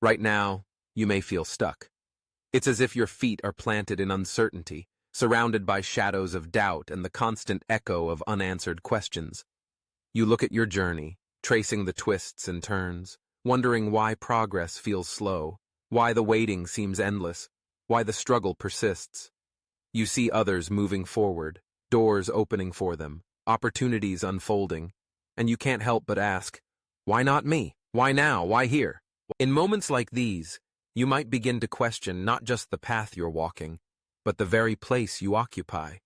Right now, you may feel stuck. It's as if your feet are planted in uncertainty, surrounded by shadows of doubt and the constant echo of unanswered questions. You look at your journey, tracing the twists and turns, wondering why progress feels slow, why the waiting seems endless, why the struggle persists. You see others moving forward, doors opening for them, opportunities unfolding, and you can't help but ask, why not me? Why now? Why here? In moments like these, you might begin to question not just the path you're walking, but the very place you occupy.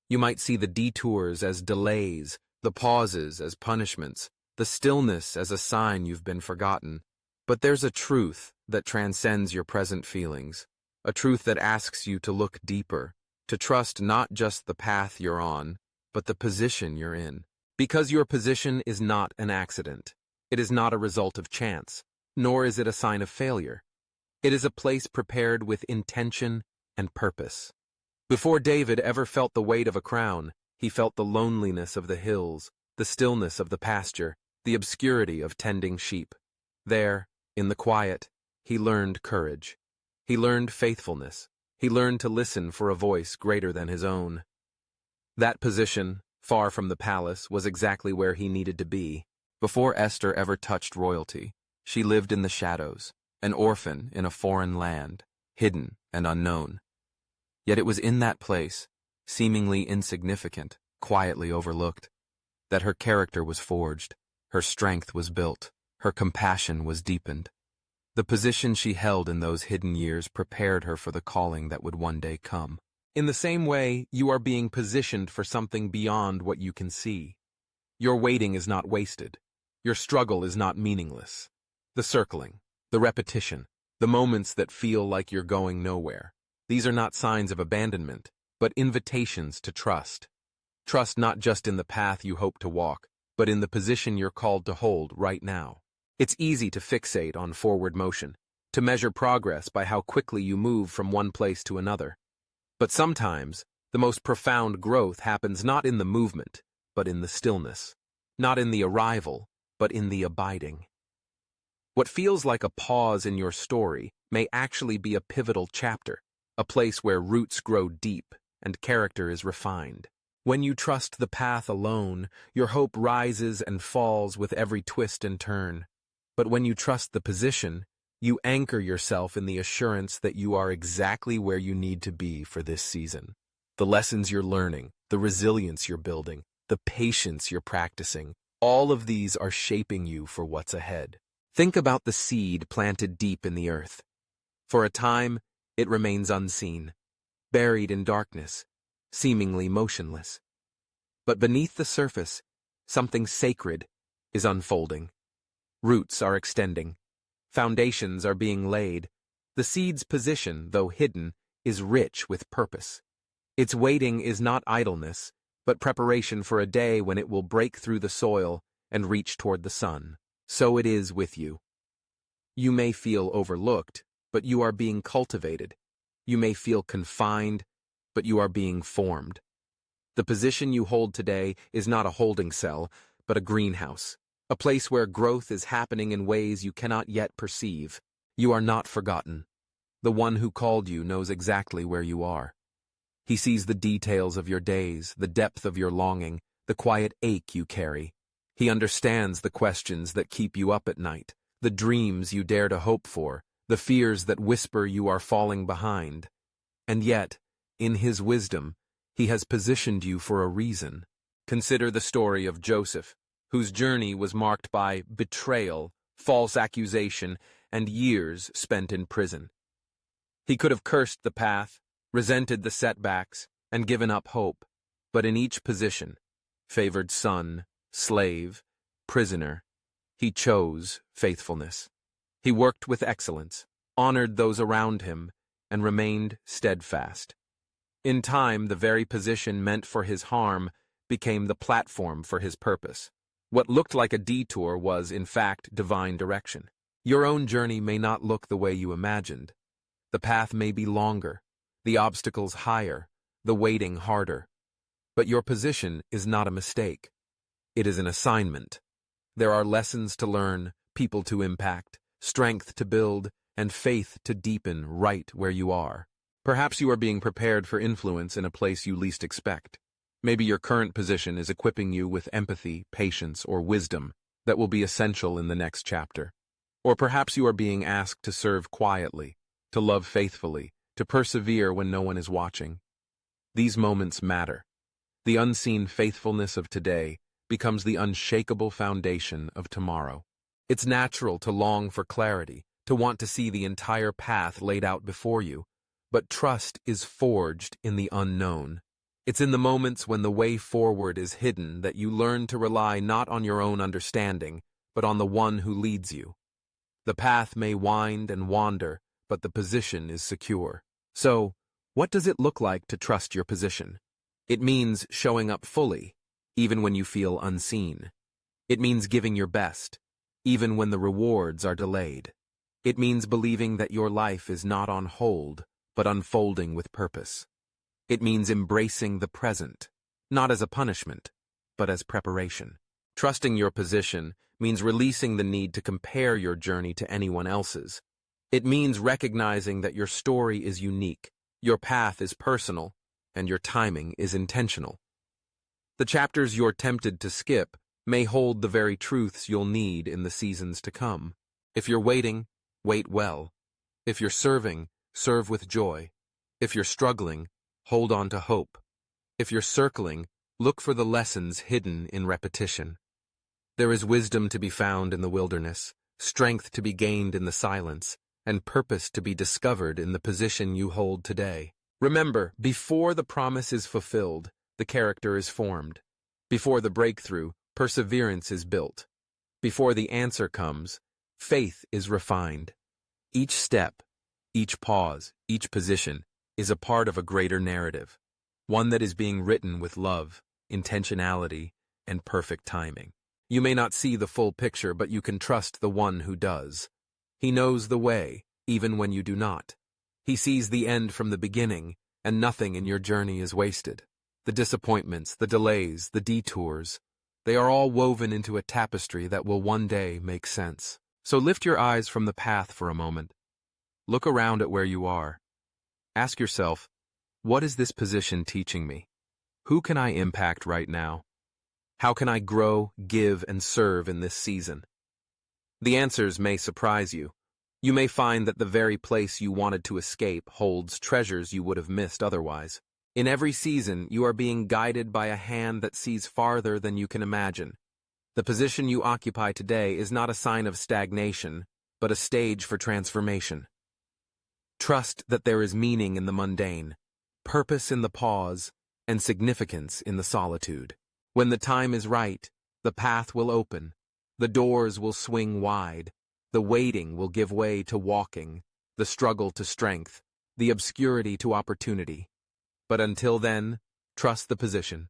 You might see the detours as delays, the pauses as punishments, the stillness as a sign you've been forgotten. But there's a truth that transcends your present feelings, a truth that asks you to look deeper, to trust not just the path you're on, but the position you're in. Because your position is not an accident. It is not a result of chance, nor is it a sign of failure. It is a place prepared with intention and purpose. Before David ever felt the weight of a crown, he felt the loneliness of the hills, the stillness of the pasture, the obscurity of tending sheep. There, in the quiet, he learned courage. He learned faithfulness. He learned to listen for a voice greater than his own. That position, far from the palace, was exactly where he needed to be. Before Esther ever touched royalty, she lived in the shadows, an orphan in a foreign land, hidden and unknown. Yet it was in that place, seemingly insignificant, quietly overlooked, that her character was forged, her strength was built, her compassion was deepened. The position she held in those hidden years prepared her for the calling that would one day come. In the same way, you are being positioned for something beyond what you can see. Your waiting is not wasted. Your struggle is not meaningless. The circling, the repetition, the moments that feel like you're going nowhere. These are not signs of abandonment, but invitations to trust. Trust not just in the path you hope to walk, but in the position you're called to hold right now. It's easy to fixate on forward motion, to measure progress by how quickly you move from one place to another. But sometimes, the most profound growth happens not in the movement, but in the stillness. Not in the arrival, but in the abiding. What feels like a pause in your story may actually be a pivotal chapter, a place where roots grow deep and character is refined. When you trust the path alone, your hope rises and falls with every twist and turn. But when you trust the position, you anchor yourself in the assurance that you are exactly where you need to be for this season. The lessons you're learning, the resilience you're building, the patience you're practicing, all of these are shaping you for what's ahead. Think about the seed planted deep in the earth. For a time, it remains unseen, buried in darkness, seemingly motionless. But beneath the surface, something sacred is unfolding. Roots are extending. Foundations are being laid. The seed's position, though hidden, is rich with purpose. Its waiting is not idleness, but preparation for a day when it will break through the soil and reach toward the sun. So it is with you. You may feel overlooked, but you are being cultivated. You may feel confined, but you are being formed. The position you hold today is not a holding cell, but a greenhouse, a place where growth is happening in ways you cannot yet perceive. You are not forgotten. The one who called you knows exactly where you are. He sees the details of your days, the depth of your longing, the quiet ache you carry. He understands the questions that keep you up at night, the dreams you dare to hope for, the fears that whisper you are falling behind. And yet, in his wisdom, he has positioned you for a reason. Consider the story of Joseph, whose journey was marked by betrayal, false accusation, and years spent in prison. He could have cursed the path, resented the setbacks, and given up hope, but in each position, favored son, slave, prisoner, he chose faithfulness. He worked with excellence, honored those around him, and remained steadfast. In time, the very position meant for his harm became the platform for his purpose. What looked like a detour was, in fact, divine direction. Your own journey may not look the way you imagined. The path may be longer, the obstacles higher, the waiting harder. But your position is not a mistake. It is an assignment. There are lessons to learn, people to impact, strength to build, and faith to deepen right where you are. Perhaps you are being prepared for influence in a place you least expect. Maybe your current position is equipping you with empathy, patience, or wisdom that will be essential in the next chapter. Or perhaps you are being asked to serve quietly, to love faithfully, to persevere when no one is watching. These moments matter. The unseen faithfulness of today becomes the unshakable foundation of tomorrow. It's natural to long for clarity, to want to see the entire path laid out before you, but trust is forged in the unknown. It's in the moments when the way forward is hidden that you learn to rely not on your own understanding, but on the one who leads you. The path may wind and wander, but the position is secure. So, what does it look like to trust your position? It means showing up fully, even when you feel unseen. It means giving your best, even when the rewards are delayed. It means believing that your life is not on hold, but unfolding with purpose. It means embracing the present, not as a punishment, but as preparation. Trusting your position means releasing the need to compare your journey to anyone else's. It means recognizing that your story is unique, your path is personal, and your timing is intentional. The chapters you're tempted to skip may hold the very truths you'll need in the seasons to come. If you're waiting, wait well. If you're serving, serve with joy. If you're struggling, hold on to hope. If you're circling, look for the lessons hidden in repetition. There is wisdom to be found in the wilderness, strength to be gained in the silence, and purpose to be discovered in the position you hold today. Remember, before the promise is fulfilled, the character is formed. Before the breakthrough, perseverance is built. Before the answer comes, faith is refined. Each step, each pause, each position is a part of a greater narrative, one that is being written with love, intentionality, and perfect timing. You may not see the full picture, but you can trust the one who does. He knows the way, even when you do not. He sees the end from the beginning, and nothing in your journey is wasted. The disappointments, the delays, the detours, they are all woven into a tapestry that will one day make sense. So lift your eyes from the path for a moment. Look around at where you are. Ask yourself, what is this position teaching me? Who can I impact right now? How can I grow, give, and serve in this season? The answers may surprise you. You may find that the very place you wanted to escape holds treasures you would have missed otherwise. In every season, you are being guided by a hand that sees farther than you can imagine. The position you occupy today is not a sign of stagnation, but a stage for transformation. Trust that there is meaning in the mundane, purpose in the pause, and significance in the solitude. When the time is right, the path will open, the doors will swing wide, the waiting will give way to walking, the struggle to strength, the obscurity to opportunity. But until then, trust the position.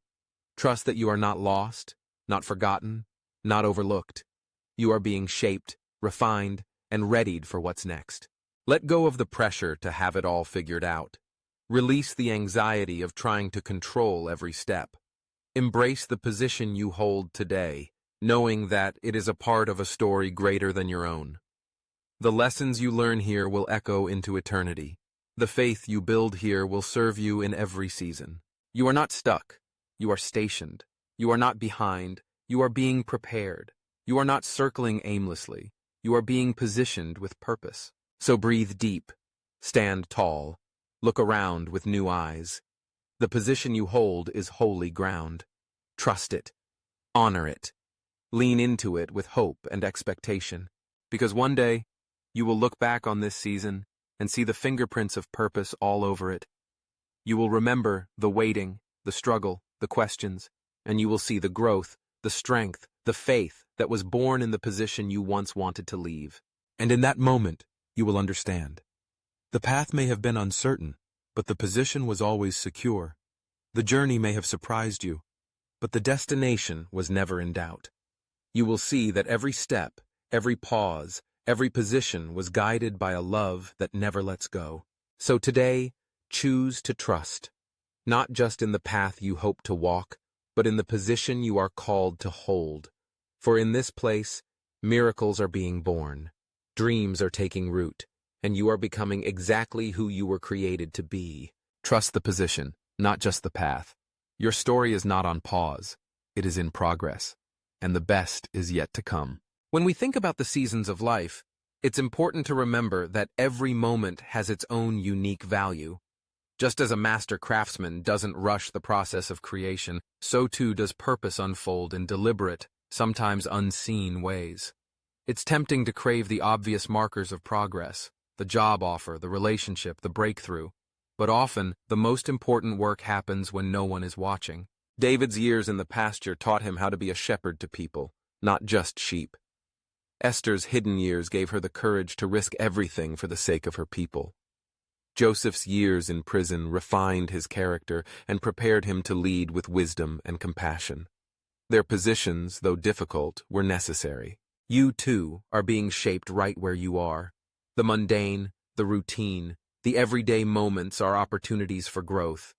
Trust that you are not lost, not forgotten, not overlooked. You are being shaped, refined, and readied for what's next. Let go of the pressure to have it all figured out. Release the anxiety of trying to control every step. Embrace the position you hold today, knowing that it is a part of a story greater than your own. The lessons you learn here will echo into eternity. The faith you build here will serve you in every season. You are not stuck. You are stationed. You are not behind. You are being prepared. You are not circling aimlessly. You are being positioned with purpose. So breathe deep. Stand tall. Look around with new eyes. The position you hold is holy ground. Trust it. Honor it. Lean into it with hope and expectation. Because one day, you will look back on this season and see the fingerprints of purpose all over it. You will remember the waiting, the struggle, the questions, and you will see the growth, the strength, the faith that was born in the position you once wanted to leave. And in that moment, you will understand. The path may have been uncertain, but the position was always secure. The journey may have surprised you, but the destination was never in doubt. You will see that every step, every pause, every position was guided by a love that never lets go. So today, choose to trust, not just in the path you hope to walk, but in the position you are called to hold. For in this place, miracles are being born, dreams are taking root, and you are becoming exactly who you were created to be. Trust the position, not just the path. Your story is not on pause. It is in progress, and the best is yet to come. When we think about the seasons of life, it's important to remember that every moment has its own unique value. Just as a master craftsman doesn't rush the process of creation, so too does purpose unfold in deliberate, sometimes unseen ways. It's tempting to crave the obvious markers of progress, the job offer, the relationship, the breakthrough. But often, the most important work happens when no one is watching. David's years in the pasture taught him how to be a shepherd to people, not just sheep. Esther's hidden years gave her the courage to risk everything for the sake of her people. Joseph's years in prison refined his character and prepared him to lead with wisdom and compassion. Their positions, though difficult, were necessary. You, too, are being shaped right where you are. The mundane, the routine, the everyday moments are opportunities for growth.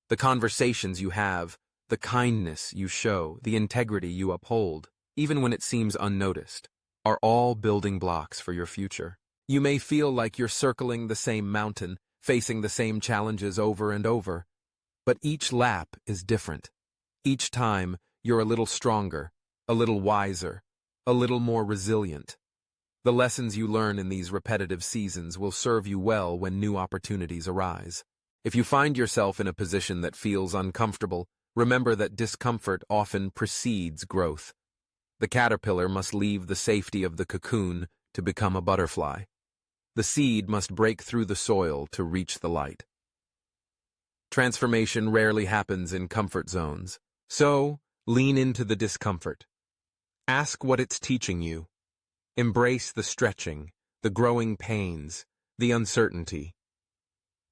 The conversations you have, the kindness you show, the integrity you uphold, even when it seems unnoticed, are all building blocks for your future. You may feel like you're circling the same mountain, facing the same challenges over and over, but each lap is different. Each time, you're a little stronger, a little wiser, a little more resilient. The lessons you learn in these repetitive seasons will serve you well when new opportunities arise. If you find yourself in a position that feels uncomfortable, remember that discomfort often precedes growth. The caterpillar must leave the safety of the cocoon to become a butterfly. The seed must break through the soil to reach the light. Transformation rarely happens in comfort zones, so lean into the discomfort. Ask what it's teaching you. Embrace the stretching, the growing pains, the uncertainty.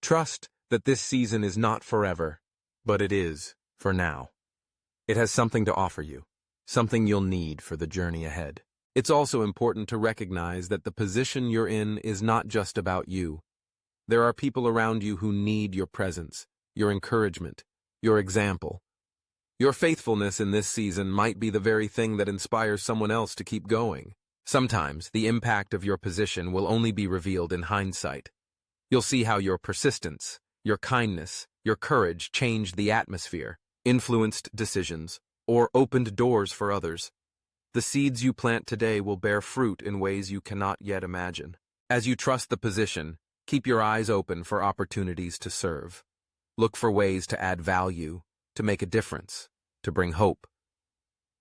Trust that this season is not forever, but it is for now. It has something to offer you, something you'll need for the journey ahead. It's also important to recognize that the position you're in is not just about you. There are people around you who need your presence, your encouragement, your example. Your faithfulness in this season might be the very thing that inspires someone else to keep going. Sometimes, the impact of your position will only be revealed in hindsight. You'll see how your persistence, your kindness, your courage changed the atmosphere, influenced decisions, or opened doors for others. The seeds you plant today will bear fruit in ways you cannot yet imagine. As you trust the position, keep your eyes open for opportunities to serve. Look for ways to add value, to make a difference, to bring hope.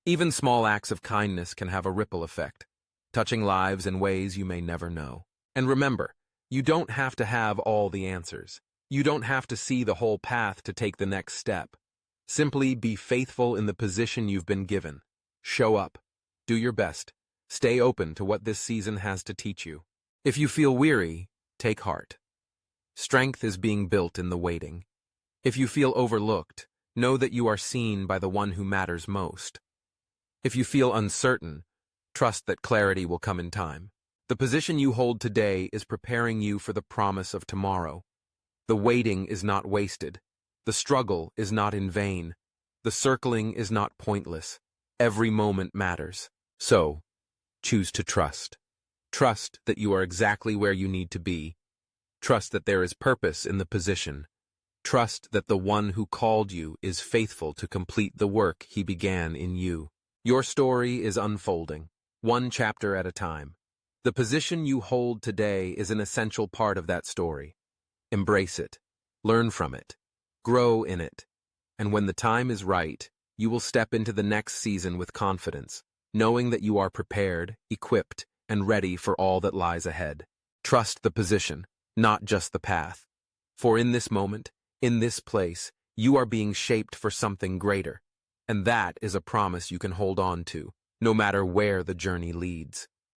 Even small acts of kindness can have a ripple effect, touching lives in ways you may never know. And remember, you don't have to have all the answers. You don't have to see the whole path to take the next step. Simply be faithful in the position you've been given. Show up. Do your best. Stay open to what this season has to teach you. If you feel weary, take heart. Strength is being built in the waiting. If you feel overlooked, know that you are seen by the one who matters most. If you feel uncertain, trust that clarity will come in time. The position you hold today is preparing you for the promise of tomorrow. The waiting is not wasted. The struggle is not in vain. The circling is not pointless. Every moment matters. So, choose to trust. Trust that you are exactly where you need to be. Trust that there is purpose in the position. Trust that the one who called you is faithful to complete the work he began in you. Your story is unfolding, one chapter at a time. The position you hold today is an essential part of that story. Embrace it. Learn from it. Grow in it. And when the time is right, you will step into the next season with confidence, knowing that you are prepared, equipped, and ready for all that lies ahead. Trust the position, not just the path. For in this moment, in this place, you are being shaped for something greater. And that is a promise you can hold on to, no matter where the journey leads.